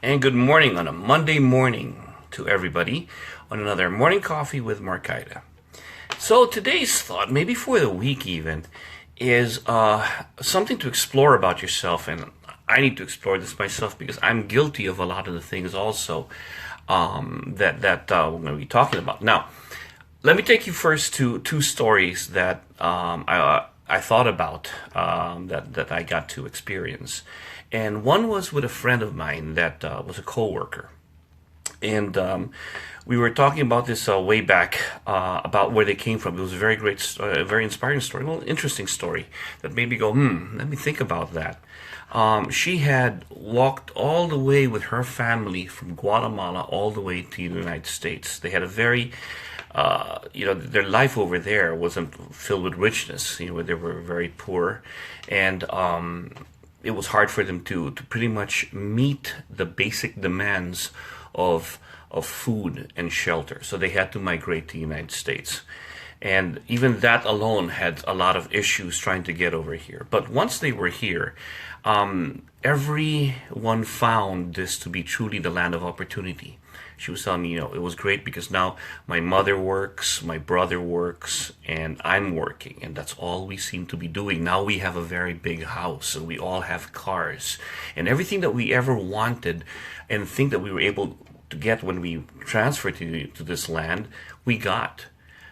And good morning on a Monday morning to everybody on another morning coffee with Marcaida. So today's thought, maybe for the week even, is something to explore about yourself. And I need to explore this myself because I'm guilty of a lot of the things also that we're going to be talking about. Now, let me take you first to two stories that I thought about that I got to experience. And one was with a friend of mine that was a coworker. And we were talking about this way back about where they came from. It was a very great, very inspiring story, well, interesting story that made me go, let me think about that. She had walked all the way with her family from Guatemala all the way to the United States. They had a very their life over there wasn't filled with richness. They were very poor, and it was hard for them to pretty much meet the basic demands of food and shelter. So they had to migrate to the United States. And even that alone had a lot of issues trying to get over here. But once they were here, everyone found this to be truly the land of opportunity. She was telling me, it was great because now my mother works, my brother works, and I'm working. And that's all we seem to be doing. Now we have a very big house and we all have cars. And everything that we ever wanted and think that we were able to get when we transferred to this land, we got.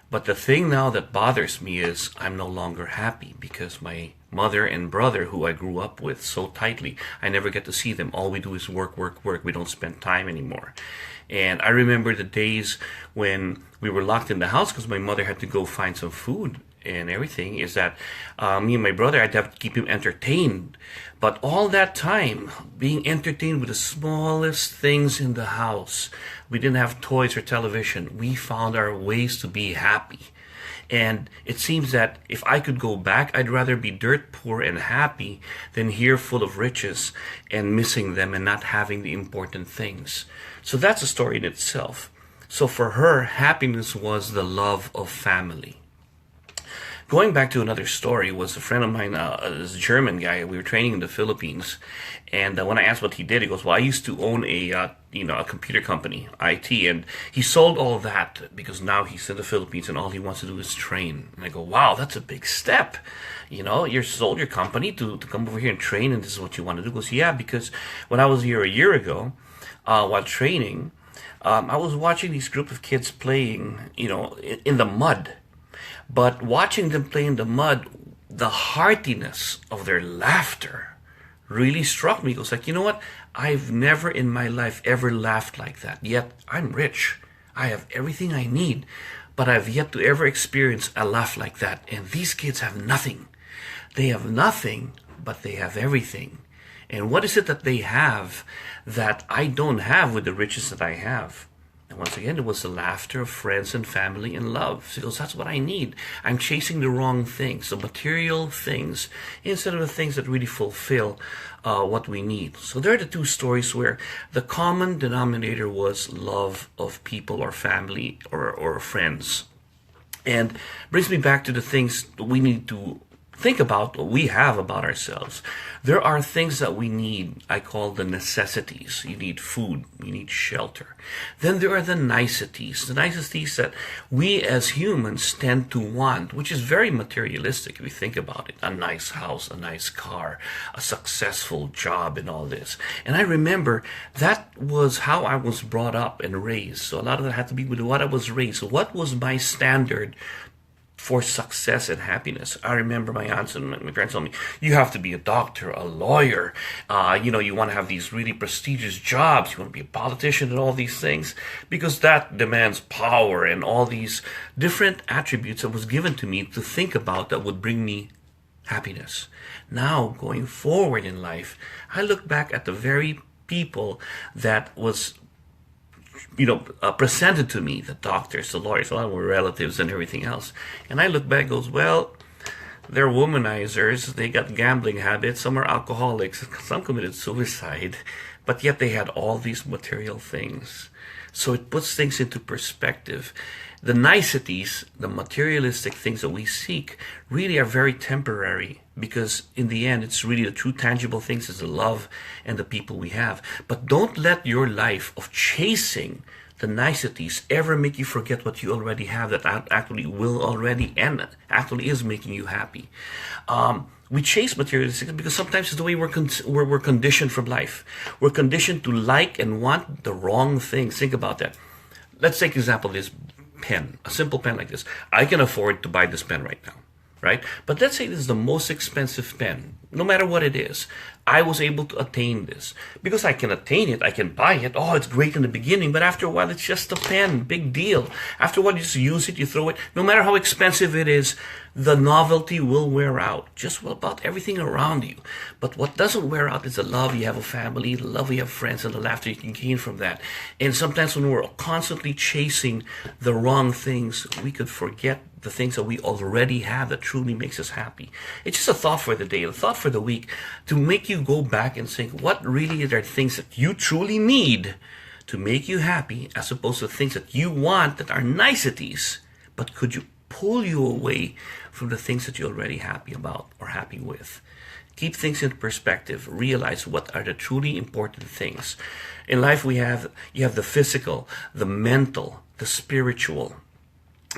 But the thing now that bothers me is I'm no longer happy because my mother and brother, who I grew up with so tightly, I never get to see them. All we do is work, work, work. We don't spend time anymore. And I remember the days when we were locked in the house because my mother had to go find some food and everything, is that me and my brother, I'd have to keep him entertained. But all that time, being entertained with the smallest things in the house, we didn't have toys or television. We found our ways to be happy. And it seems that if I could go back, I'd rather be dirt poor and happy than here full of riches and missing them and not having the important things. So that's a story in itself. So for her, happiness was the love of family. Going back to another story was a friend of mine, this German guy. We were training in the Philippines, and when I asked what he did, he goes, "Well, I used to own a computer company, IT, and he sold all that because now he's in the Philippines and all he wants to do is train." And I go, "Wow, that's a big step. You sold your company to come over here and train, and this is what you want to do." He goes, "Yeah, because when I was here a year ago, while training, I was watching these group of kids playing, in the mud." But watching them play in the mud, the heartiness of their laughter really struck me. It was like, you know what? I've never in my life ever laughed like that. Yet I'm rich. I have everything I need. But I've yet to ever experience a laugh like that. And these kids have nothing. They have nothing, but they have everything. And what is it that they have that I don't have with the riches that I have? And once again, it was the laughter of friends and family and love. So he goes, that's what I need. I'm chasing the wrong things, the material things, instead of the things that really fulfill what we need. So there are the two stories where the common denominator was love of people or family or friends. And brings me back to the things we need to think about, what we have about ourselves. There are things that we need, I call the necessities. You need food, you need shelter. Then there are the niceties that we as humans tend to want, which is very materialistic if you think about it. A nice house, a nice car, a successful job, and all this. And I remember that was how I was brought up and raised. So a lot of that had to be with what I was raised. So what was my standard for success and happiness? I remember my aunts and my parents told me, you have to be a doctor, a lawyer, you want to have these really prestigious jobs, you want to be a politician and all these things, because that demands power and all these different attributes that was given to me to think about that would bring me happiness. Now, going forward in life, I look back at the very people that was presented to me, the doctors, the lawyers, all were relatives and everything else. And I look back and goes, well, they're womanizers, they got gambling habits, some are alcoholics, some committed suicide, but yet they had all these material things. So it puts things into perspective. The niceties, the materialistic things that we seek, really are very temporary, because in the end, it's really the true tangible things is the love and the people we have. But don't let your life of chasing the niceties ever make you forget what you already have, that actually will already end, actually is making you happy. We chase materialistic because sometimes it's the way we're conditioned from life. We're conditioned to like and want the wrong things. Think about that. Let's take example this pen, a simple pen like this. I can afford to buy this pen right now, right? But let's say this is the most expensive pen, no matter what it is. I was able to attain this. Because I can attain it, I can buy it. Oh, it's great in the beginning, but after a while, it's just a pen. Big deal. After a while, you just use it, you throw it. No matter how expensive it is, the novelty will wear out. Just about everything around you. But what doesn't wear out is the love you have of family, the love you have of friends, and the laughter you can gain from that. And sometimes when we're constantly chasing the wrong things, we could forget the things that we already have that truly makes us happy. It's just a thought for the day, a thought for the week, to make you go back and think, what really are things that you truly need to make you happy, as opposed to things that you want that are niceties, but could you pull you away from the things that you're already happy about or happy with. Keep things in perspective. Realize what are the truly important things. In life you have the physical, the mental, the spiritual.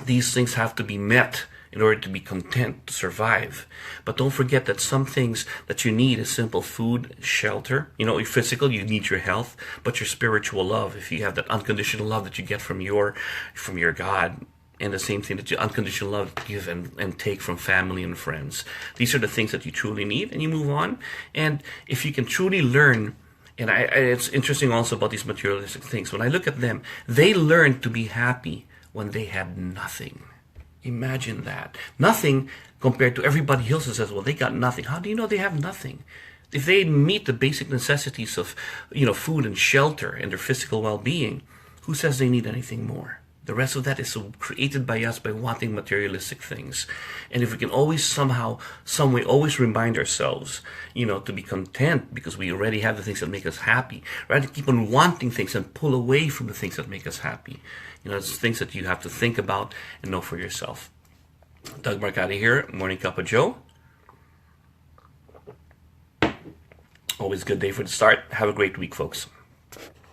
These things have to be met in order to be content to survive. But don't forget that some things that you need is simple food, shelter. Your physical, you need your health, but your spiritual love, if you have that unconditional love that you get from your God, and the same thing that you unconditional love give and take from family and friends. These are the things that you truly need, and you move on. And if you can truly learn, and it's interesting also about these materialistic things, when I look at them, they learn to be happy when they have nothing. Imagine that. Nothing compared to everybody else who says, well, they got nothing. How do you know they have nothing? If they meet the basic necessities of, food and shelter and their physical well-being, who says they need anything more? The rest of that is created by us by wanting materialistic things. And if we can always somehow, some way, always remind ourselves, to be content because we already have the things that make us happy, rather than keep on wanting things and pull away from the things that make us happy. It's things that you have to think about and know for yourself. Doug Marcaida here, Morning Cup of Joe. Always a good day for the start. Have a great week, folks.